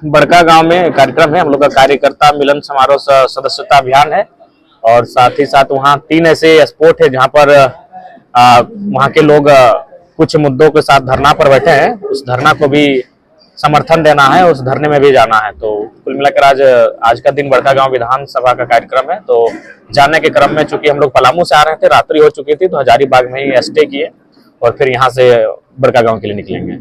बड़का गांव में कार्यक्रम है, हम लोग का कार्यकर्ता मिलन समारोह सदस्यता अभियान है। और साथ ही साथ वहाँ 3 ऐसे स्पॉट है जहाँ पर वहाँ के लोग कुछ मुद्दों के साथ धरना पर बैठे हैं। उस धरना को भी समर्थन देना है, उस धरने में भी जाना है। तो कुल मिलाकर आज का दिन बड़का गांव विधानसभा का कार्यक्रम है। तो जाने के क्रम में चूंकि हम लोग पलामू से आ रहे थे, रात्रि हो चुकी थी, तो हजारीबाग में ही स्टे किए और फिर यहाँ से बड़का गांव के लिए निकलेंगे।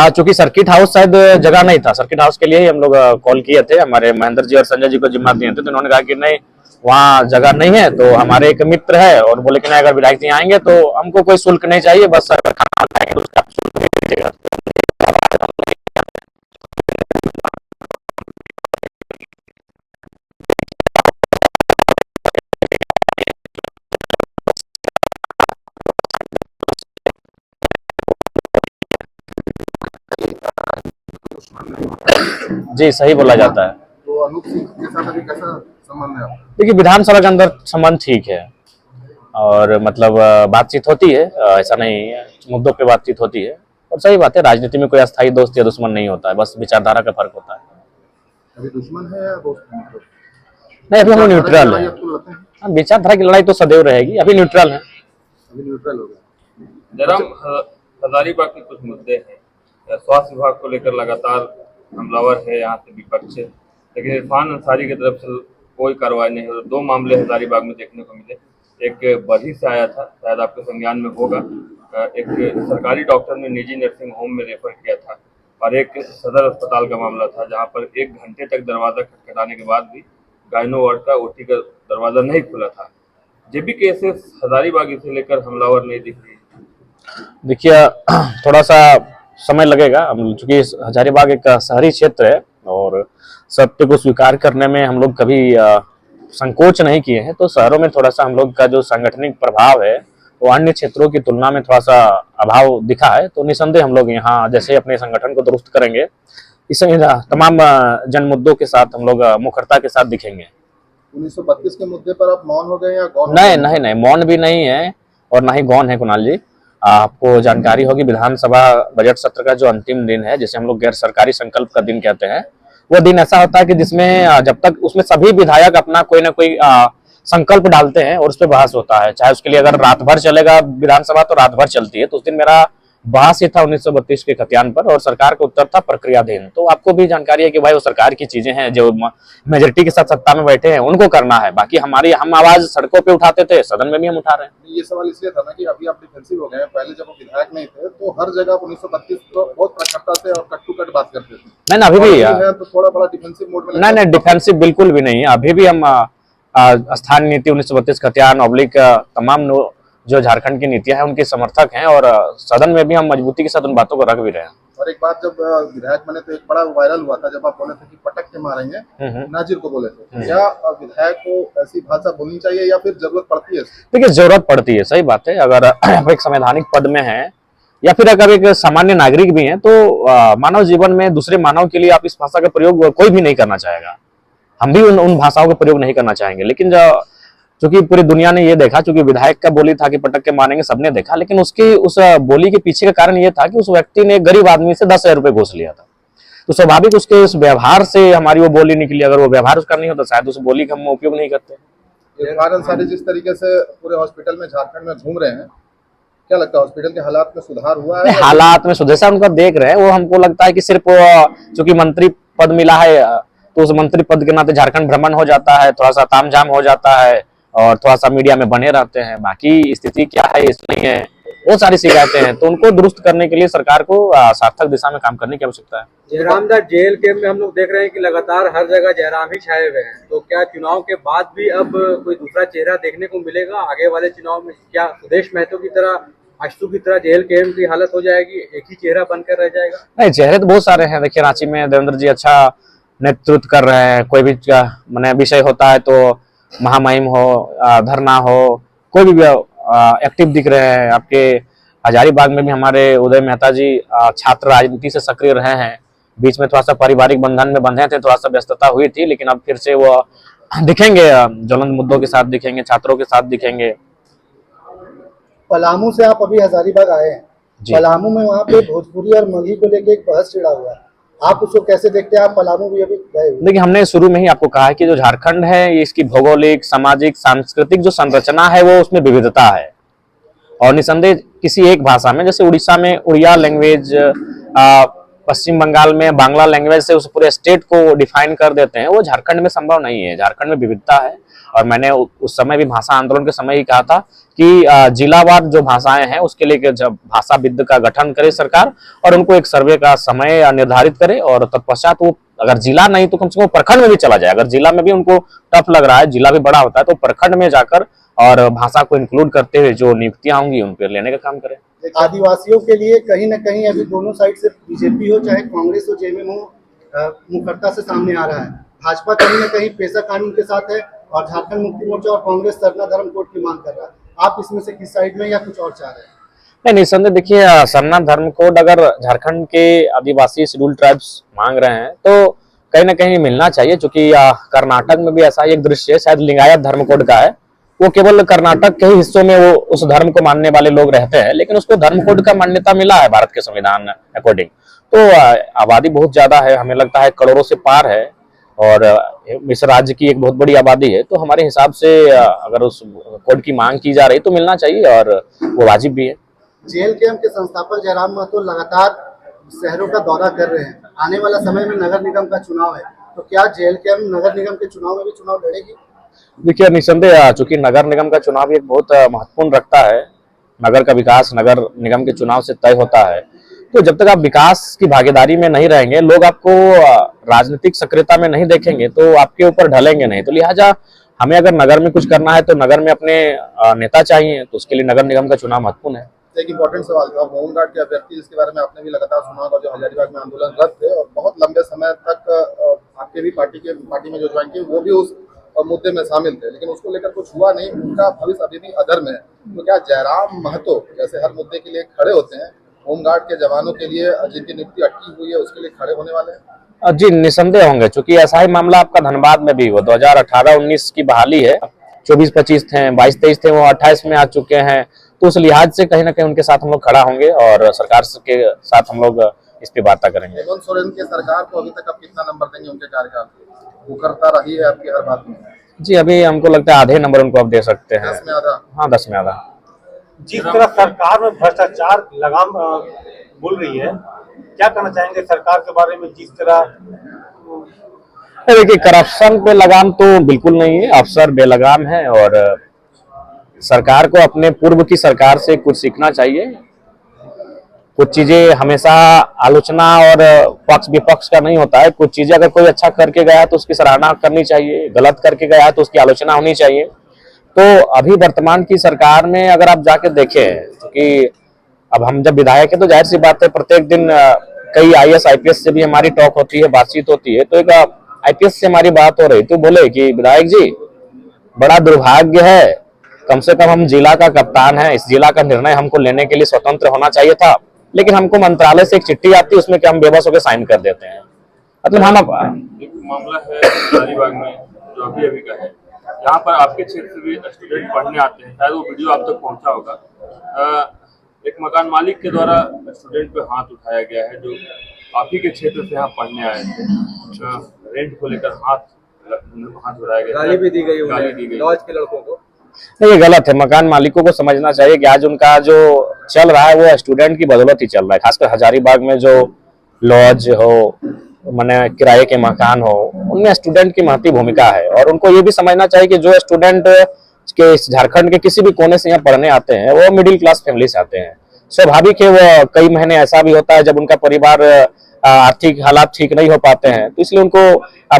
चूंकि सर्किट हाउस शायद जगह नहीं था, सर्किट हाउस के लिए ही हम लोग कॉल किए थे। हमारे महेंद्र जी और संजय जी को जिम्मा दिए थे, तो उन्होंने कहा कि नहीं, वहाँ जगह नहीं है। तो हमारे एक मित्र है और बोले कि नहीं, अगर विधायक जी आएंगे तो हमको कोई शुल्क नहीं चाहिए, बस खाना खाएंगे तो उसका शुल्क दे दीजिएगा। जी, सही बोला जाता है। तो अनूप सिंह के साथ अभी कैसा संबंध है आपका? देखिए, विधानसभा के अंदर संबंध ठीक है और मतलब बातचीत होती है, ऐसा नहीं है, मुद्दों पे बातचीत होती है। और सही बात है, राजनीति में कोई अस्थायी दोस्त या दुश्मन नहीं होता है, बस विचारधारा का फर्क होता है। अभी दुश्मन है या दोस्त? नहीं, अभी हम न्यूट्रल है। हम विचारधारा की लड़ाई तो सदैव रहेगी, अभी न्यूट्रल है। अभी न्यूट्रल हो गया। जयराम, हजारीबाग के कुछ मुद्दे हैं। स्वास्थ्य विभाग को लेकर लगातार हमलावर है यहाँ से विपक्ष, लेकिन इरफान अंसारी की तरफ से कोई कार्रवाई नहीं हो। 2 मामले हजारीबाग में देखने को मिले। एक बरही से आया था, शायद आपके संज्ञान में होगा। एक सरकारी डॉक्टर ने निजी नर्सिंग होम में रेफर किया था, और एक सदर अस्पताल का मामला था जहाँ पर 1 घंटे तक दरवाजा खटखटाने के बाद भी गायनो वार्ड का ओटी का दरवाजा नहीं खुला था। जेबी केसेस हजारीबाग से लेकर हमलावर नहीं दिख रही। देखिए, थोड़ा सा समय लगेगा, चूंकि हजारीबाग एक शहरी क्षेत्र है और सत्य को स्वीकार करने में हम लोग कभी संकोच नहीं किए हैं। तो शहरों में थोड़ा सा हम लोग का जो सांगठनिक प्रभाव है वो अन्य क्षेत्रों की तुलना में थोड़ा सा अभाव दिखा है। तो निसंदेह हम लोग यहाँ जैसे अपने संगठन को दुरुस्त करेंगे, इस तमाम जन मुद्दों के साथ हम लोग मुखरता के साथ दिखेंगे। 1932 के मुद्दे पर आप मौन हो गए या गौन? नहीं, मौन भी नहीं है और ना ही गौन है कुणाल जी। आपको जानकारी होगी, विधानसभा बजट सत्र का जो अंतिम दिन है, जिसे हम लोग गैर सरकारी संकल्प का दिन कहते हैं, वो दिन ऐसा होता है कि जिसमें जब तक उसमें सभी विधायक अपना कोई ना कोई संकल्प डालते हैं और उस पर बहस होता है। चाहे उसके लिए अगर रात भर चलेगा विधानसभा तो रात भर चलती है। तो उस दिन मेरा बहस ही था 1932 के खतियान पर, और सरकार का उत्तर था प्रक्रियाधीन। तो आपको भी जानकारी है कि भाई वो सरकार की चीजें हैं, जो मेजोरिटी के साथ सत्ता में बैठे हैं उनको करना है। बाकी हम आवाज सड़कों पे उठाते थे, सदन में भी हम उठा रहे हैं। ये सवाल इसलिए था ना कि अभी आप डिफेंसिव हो गए हैं। पहले जब वो विधायक नहीं थे तो हर जगह 1932 को बहुत प्रखरता से और कट टू कट बात करते थे। नहीं, अभी भी तो थोड़ा बड़ा डिफेंसिव मोड में नहीं, डिफेंसिव बिल्कुल भी नहीं है। अभी भी हम स्थानीय नीति 1932 खतियान ऑब्लिक तमाम जो झारखंड की नीतियां हैं उनके समर्थक हैं, और सदन में भी हम मजबूती के साथ उन बातों को रख भी रहे हैं। और एक बात, जब विधायक बने तो एक बड़ा वायरल हुआ था जब आप बोले थे कि पटक के मारेंगे, नाजिर को बोले थे। क्या विधायक को ऐसी भाषा बोलनी चाहिए या फिर जरूरत पड़ती है? देखिए, जरूरत पड़ती है, सही बात है। अगर एक संवैधानिक पद में है या फिर अगर एक सामान्य नागरिक भी है, तो मानव जीवन में दूसरे मानव के लिए आप इस भाषा का प्रयोग कोई भी नहीं करना चाहेगा। हम भी उन भाषाओं का प्रयोग नहीं करना चाहेंगे। लेकिन चूंकि पूरी दुनिया ने ये देखा, चूंकि विधायक का बोली था कि पटक के मारेंगे, सबने देखा, लेकिन उसकी उस बोली के पीछे का कारण ये था कि उस व्यक्ति ने गरीब आदमी से 10,000 रुपए घूस लिया था। तो स्वाभाविक उसके उस व्यवहार से हमारी वो बोली निकली। अगर वो व्यवहार उसका नहीं होता, शायद उस बोली का हम उपयोग नहीं करते। इरफान अंसारी जिस तरीके से पूरे हॉस्पिटल में झारखंड में घूम रहे हैं, क्या लगता है हॉस्पिटल के हालात में सुधार हुआ है? हालात में जैसा उनका देख रहे हैं, वो हमको लगता है कि सिर्फ चूंकि मंत्री पद मिला है तो उस मंत्री पद के नाते झारखंड भ्रमण हो जाता है, थोड़ा सा तामझाम हो जाता है और थोड़ा सा मीडिया में बने रहते हैं। बाकी स्थिति क्या है इसमें है, वो सारी शिकायतें हैं। तो उनको दुरुस्त करने के लिए सरकार को सार्थक दिशा में काम करने की आवश्यकता है। जयराम दा, जेल कैंप में हम लोग देख रहे हैं कि लगातार हर जगह जयराम ही छाए हुए हैं। तो क्या चुनाव के बाद भी अब कोई दूसरा चेहरा देखने को मिलेगा? आगे वाले चुनाव में क्या सुदेश महतो की तरह, आशु की तरह जेल कैंप की हालत हो जाएगी, एक ही चेहरा बनकर रह जाएगा? नहीं, चेहरे तो बहुत सारे हैं। देखिए, रांची में देवेंद्र जी अच्छा नेतृत्व कर रहे हैं। कोई भी मैंने विषय होता है तो महामहिम हो, धरना हो, कोई भी एक्टिव दिख रहे हैं। आपके हजारीबाग में भी हमारे उदय मेहता जी छात्र राजनीति से सक्रिय रहे हैं। बीच में थोड़ा सा पारिवारिक बंधन में बंधे थे, थोड़ा सा व्यस्तता हुई थी, लेकिन अब फिर से वो दिखेंगे, ज्वलंत मुद्दों के साथ दिखेंगे, छात्रों के साथ दिखेंगे। पलामू से आप अभी हजारीबाग आए हैं, जी। पलामू में वहाँ पे भोजपुरी और मगही को लेके एक बहस छिड़ा हुआ है, आप उसको कैसे देखते हैं? आप पलामू भी अभी गए हुए हैं। देखिए, हमने शुरू में ही आपको कहा है कि जो झारखंड है, ये इसकी भौगोलिक, सामाजिक, सांस्कृतिक जो संरचना है वो उसमें विविधता है। और निसंदेह किसी एक भाषा में, जैसे उड़ीसा में उड़िया लैंग्वेज, पश्चिम बंगाल में बांग्ला लैंग्वेज से उस पूरे स्टेट को डिफाइन कर देते हैं, वो झारखंड में संभव नहीं है। झारखंड में विविधता है। और मैंने उस समय भी भाषा आंदोलन के समय ही कहा था कि जिलावार जो भाषाएं हैं उसके लिए जब भाषाविद का गठन करे सरकार और उनको एक सर्वे का समय निर्धारित करे, और तत्पश्चात वो अगर जिला नहीं तो कम से कम प्रखंड में भी चला जाए। अगर जिला में भी उनको टफ लग रहा है, जिला भी बड़ा होता है, तो प्रखंड में जाकर और भाषा को इंक्लूड करते हुए जो नियुक्तियां होंगी उन पर लेने का काम करें। आदिवासियों के लिए कहीं ना कहीं अभी दोनों साइड से, बीजेपी हो चाहे कांग्रेस हो, जेएमएम हो, मुखरता से सामने आ रहा है। भाजपा कहीं ना कहीं पेशा कानून के साथ है और झारखंड मुक्ति मोर्चा और कांग्रेस सरना धर्म कोड की मांग कर रहा है। आप इसमें से किस साइड में या कुछ और चाह रहे हैं? नहीं, निसंदेह देखिए, सरना धर्म कोड अगर झारखंड के आदिवासी शेड्यूल ट्राइब्स मांग रहे हैं तो कहीं ना कहीं मिलना चाहिए, क्योंकि कर्नाटक में भी ऐसा एक दृश्य है, शायद लिंगायत धर्म कोड का है। वो केवल कर्नाटक के ही हिस्सों में वो उस धर्म को मानने वाले लोग रहते हैं, लेकिन उसको धर्म कोड का मान्यता मिला है भारत के संविधान अकॉर्डिंग। तो आबादी बहुत ज्यादा है, हमें लगता है करोड़ों से पार है, और इस राज्य की एक बहुत बड़ी आबादी है। तो हमारे हिसाब से अगर उस कोड की मांग की जा रही तो मिलना चाहिए, और वो वाजिब भी है। जेएलकेएम के संस्थापक जयराम महतो लगातार शहरों का दौरा कर रहे हैं। आने वाला समय में नगर निगम का चुनाव है, तो क्या जेएलकेएम नगर निगम के चुनाव में भी चुनाव लड़ेगी? देखिए, निसंदेह चूंकि नगर निगम का चुनाव एक बहुत महत्वपूर्ण रखता है, नगर का विकास नगर निगम के चुनाव से तय होता है। तो जब तक आप विकास की भागीदारी में नहीं रहेंगे, लोग आपको राजनीतिक सक्रियता में नहीं देखेंगे, तो आपके ऊपर ढलेंगे नहीं। तो लिहाजा हमें अगर नगर में कुछ करना है तो नगर में अपने नेता चाहिए, तो उसके लिए नगर निगम का चुनाव महत्वपूर्ण है। एक इम्पोर्टेंट सवाल था, होमगार्ड के अभ्यर्थी जिसके बारे में आपने भी लगातार सुना होगा, जो हजारीबाग में आंदोलनरत थे और बहुत लंबे समय तक आपके भी पार्टी में जो ज्वाइन की, वो भी उस मुद्दे में शामिल थे, लेकिन उसको लेकर कुछ हुआ नहीं। उनका भविष्य अभी भी अधर में है। तो क्या जयराम महतो जैसे हर मुद्दे के लिए खड़े होते हैं, होमगार्ड के जवानों के लिए जिनकी नियुक्ति अटकी हुई है उसके लिए खड़े होने वाले हैं? जी, निसंदेह होंगे, क्योंकि ऐसा ही मामला आपका धनबाद में भी हुआ। 2018-19 की बहाली है, 24-25 थे, 22-23 थे, वो 28 में आ चुके हैं। तो उस लिहाज से कहीं ना कहीं उनके साथ हम लोग खड़ा होंगे और सरकार के साथ हम लोग इस पे वार्ता करेंगे। हेमंत सोरेन के सरकार को अभी तक आप कितना नंबर देंगे? उनके कार्यकाल को मुखरता रही है आपकी हर बात में? जी, अभी हमको लगता है आधे नंबर उनको आप दे सकते हैं। 10 में आधा? हाँ, 10 में आधा। जिस तरह सरकार में भ्रष्टाचार लगाम बोल रही है, क्या कहना चाहेंगे सरकार के बारे में? जिस तरह देखिए, करप्शन पे लगाम तो बिल्कुल नहीं है, अफसर बेलगाम है, और सरकार को अपने पूर्व की सरकार से कुछ सीखना चाहिए। कुछ चीजें हमेशा आलोचना और पक्ष विपक्ष का नहीं होता है। कुछ चीजें अगर कोई अच्छा करके गया तो उसकी सराहना करनी चाहिए, गलत करके गया तो उसकी आलोचना होनी चाहिए। तो अभी वर्तमान की सरकार में अगर आप जाके देखें, क्योंकि अब हम जब विधायक है तो जाहिर सी बात है प्रत्येक दिन कई IAS IPS से भी हमारी टॉक होती है, बातचीत होती है। तो एक IPS से हमारी बात हो रही तो बोले कि विधायक जी, बड़ा दुर्भाग्य है, कम से कम हम जिला का कप्तान है, इस जिला का निर्णय हमको लेने के लिए स्वतंत्र होना चाहिए था, लेकिन हमको मंत्रालय से एक चिट्ठी आती है, उसमें कि हम बेबस होकर साइन कर देते हैं। मतलब हम एक मामला है हजारीबाग में जो अभी का है, यहाँ पर आपके क्षेत्र से भी स्टूडेंट पढ़ने आते हैं, शायद वो वीडियो आप तक पहुंचा होगा। एक मकान मालिक के द्वारा स्टूडेंट पे हाथ उठाया गया है जो आप ही के क्षेत्र से यहाँ पढ़ने आए थे। रेंट को लेकर हाथ उठाया गया, गाली भी दी गई, गाली दी गई लॉज के लड़कों को। नहीं, ये गलत है। मकान मालिकों को समझना चाहिए कि आज उनका जो चल रहा है वो स्टूडेंट की बदौलत ही चल रहा है। खासकर हजारीबाग में जो लॉज हो, माने किराए के मकान हो, उनमें स्टूडेंट की महती भूमिका है। और उनको ये भी समझना चाहिए कि जो स्टूडेंट के झारखंड के किसी भी कोने से यहाँ पढ़ने आते हैं वो मिडिल क्लास फैमिली से आते हैं। स्वाभाविक है, वो कई महीने ऐसा भी होता है जब उनका परिवार आर्थिक हालात ठीक नहीं हो पाते हैं, तो इसलिए उनको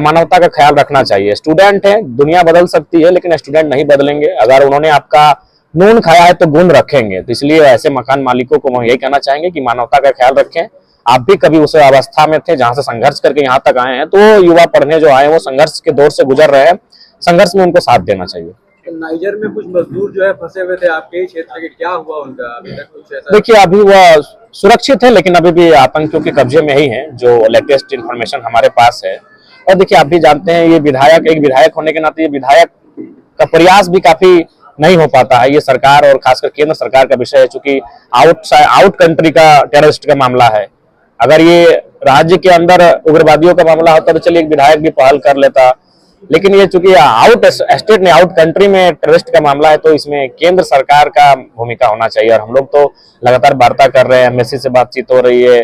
मानवता का ख्याल रखना चाहिए। स्टूडेंट है, दुनिया बदल सकती है, लेकिन स्टूडेंट नहीं बदलेंगे। अगर उन्होंने आपका नून खाया है तो गुण रखेंगे। तो इसलिए ऐसे मकान मालिकों को हम यही कहना चाहेंगे कि मानवता का ख्याल रखें। आप भी कभी उस अवस्था में थे जहां से संघर्ष करके यहाँ तक आए हैं, तो युवा पढ़ने जो आए वो संघर्ष के दौर से गुजर रहे हैं, संघर्ष में उनको साथ देना चाहिए। नाइजर में कुछ मजदूर जो है फंसे हुए थे आपके ही क्षेत्र के, क्या हुआ उनका? अभी तक कुछ ऐसा? देखिए, अभी वह सुरक्षित है, लेकिन अभी भी आतंकियों के कब्जे में ही है, जो लेटेस्ट इन्फॉर्मेशन हमारे पास है। और देखिए, आप भी जानते हैं, ये विधायक, एक विधायक होने के नाते ये विधायक का प्रयास भी काफी नहीं हो पाता है। ये सरकार और खासकर केंद्र सरकार का विषय है, चूंकि आउट कंट्री का टेररिस्ट का मामला है। अगर ये राज्य के अंदर उग्रवादियों का मामला होता तो चलिए एक विधायक भी पहल कर लेता, लेकिन ये चूंकि आउट स्टेट में, आउट कंट्री में टेररिस्ट का मामला है, तो इसमें केंद्र सरकार का भूमिका होना चाहिए। और हम लोग तो लगातार वार्ता कर रहे हैं, एमबेसी से बातचीत हो रही है,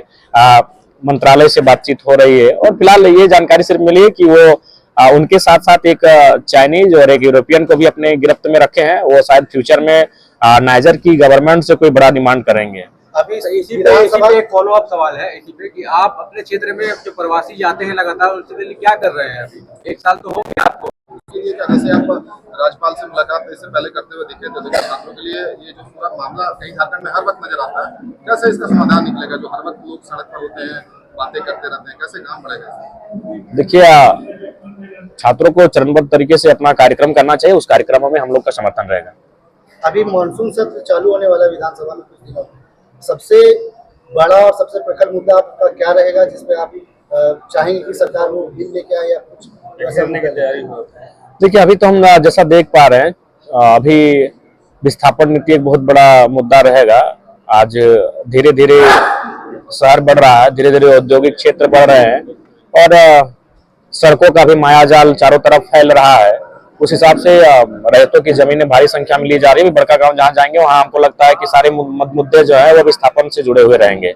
मंत्रालय से बातचीत हो रही है, और फिलहाल ये जानकारी सिर्फ मिली है कि वो उनके साथ साथ एक चाइनीज और एक यूरोपियन को भी अपने गिरफ्त में रखे हैं। वो शायद फ्यूचर में नाइजर की गवर्नमेंट से कोई बड़ा डिमांड करेंगे। अभी इसी पे एक फॉलो अप सवाल है इसी पे कि आप अपने क्षेत्र में जो प्रवासी जाते हैं लगातार, उसके लिए क्या कर रहे हैं? अभी 1 साल तो हो गया आपको। उसके लिए क्या, जैसे आप राज्यपाल से मुलाकात इससे पहले करते हुए दिखे थे, लेकिन छात्रों के लिए ये जो पूरा मामला कहीं झारखंड में हर वक्त नजर आता है, कैसे इसका समाधान निकलेगा? जो हर वक्त लोग सड़क पर होते हैं, बातें करते रहते हैं, कैसे काम बढ़ेगा? देखिए, छात्रों को चरणबद्ध तरीके से अपना कार्यक्रम करना चाहिए, उस कार्यक्रमों में हम लोग का समर्थन रहेगा। अभी मानसून सत्र चालू होने वाला है विधानसभा में कुछ दिनों में, सबसे बड़ा और सबसे प्रखर मुद्दा आपका क्या रहेगा जिसपे आप चाहेंगे कि सरकार वो बिल लेके आए या कुछ करने की तैयारी हो? देखिए, अभी तो हम जैसा देख पा रहे हैं, अभी विस्थापन नीति एक बहुत बड़ा मुद्दा रहेगा। आज धीरे धीरे शहर बढ़ रहा है, धीरे धीरे औद्योगिक क्षेत्र बढ़ रहे हैं, और सड़कों का भी मायाजाल चारों तरफ फैल रहा है। उस हिसाब से रैयतों की जमीनें भारी संख्या में ली जा रही है। बड़का गांव जहां जाएंगे वहां हमको लगता है कि सारे मुद्दे जो है वो विस्थापन से जुड़े हुए रहेंगे।